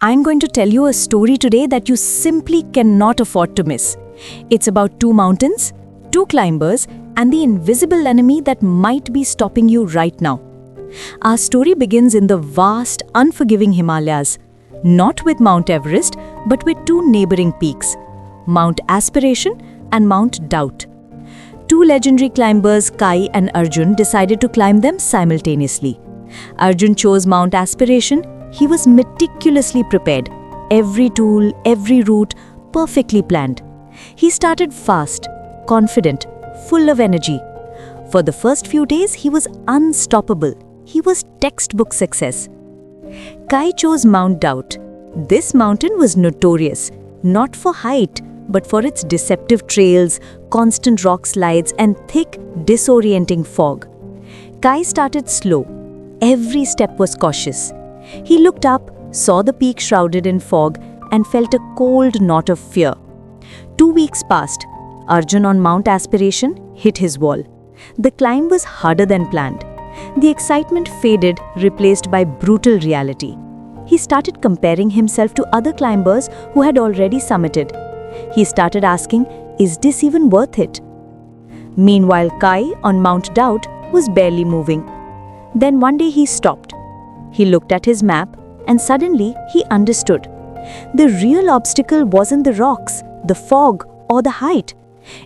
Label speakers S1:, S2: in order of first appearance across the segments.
S1: I'm going to tell you a story today that you simply cannot afford to miss. It's about two mountains, two climbers, and the invisible enemy that might be stopping you right now. Our story begins in the vast, unforgiving Himalayas, not with Mount Everest, but with two neighboring peaks, Mount Aspiration and Mount Doubt. Two legendary climbers, Kai and Arjun, decided to climb them simultaneously. Arjun chose Mount Aspiration. He was meticulously prepared. Every tool, every route, perfectly planned. He started fast, confident, full of energy. For the first few days, he was unstoppable. He was textbook success. Kai chose Mount Doubt. This mountain was notorious, not for height, but for its deceptive trails, constant rock slides, and thick, disorienting fog. Kai started slow. Every step was cautious. He looked up, saw the peak shrouded in fog, and felt a cold knot of fear. 2 weeks passed. Arjun on Mount Aspiration hit his wall. The climb was harder than planned. The excitement faded, replaced by brutal reality. He started comparing himself to other climbers who had already summited. He started asking, is this even worth it? Meanwhile, Kai on Mount Doubt was barely moving. Then one day he stopped. He looked at his map and suddenly he understood. The real obstacle wasn't the rocks, the fog, or the height.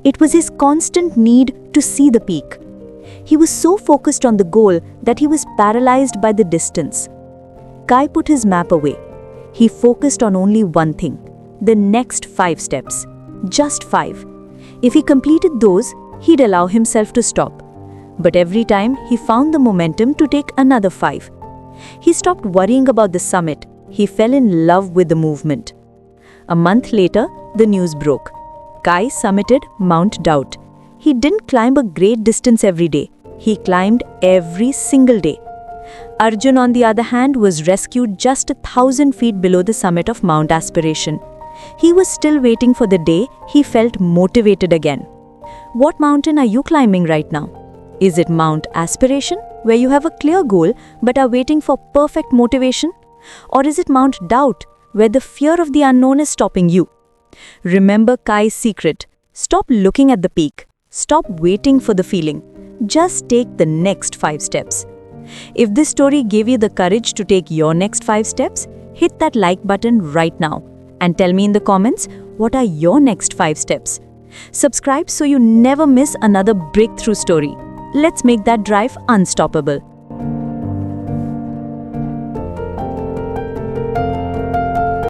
S1: It was his constant need to see the peak. He was so focused on the goal that he was paralyzed by the distance. Kai put his map away. He focused on only one thing, the next 5 steps. Just 5. If he completed those, he'd allow himself to stop. But every time, he found the momentum to take another 5. He stopped worrying about the summit. He fell in love with the movement. A month later, the news broke. Kai summited Mount Doubt. He didn't climb a great distance every day. He climbed every single day. Arjun, on the other hand, was rescued just 1,000 feet below the summit of Mount Aspiration. He was still waiting for the day he felt motivated again. What mountain are you climbing right now? Is it Mount Aspiration, where you have a clear goal but are waiting for perfect motivation? Or is it Mount Doubt, where the fear of the unknown is stopping you? Remember Kai's secret. Stop looking at the peak. Stop waiting for the feeling. Just take the next 5 steps. If this story gave you the courage to take your next 5 steps, hit that like button right now and tell me in the comments, what are your next 5 steps? Subscribe so you never miss another breakthrough story. Let's make that drive unstoppable.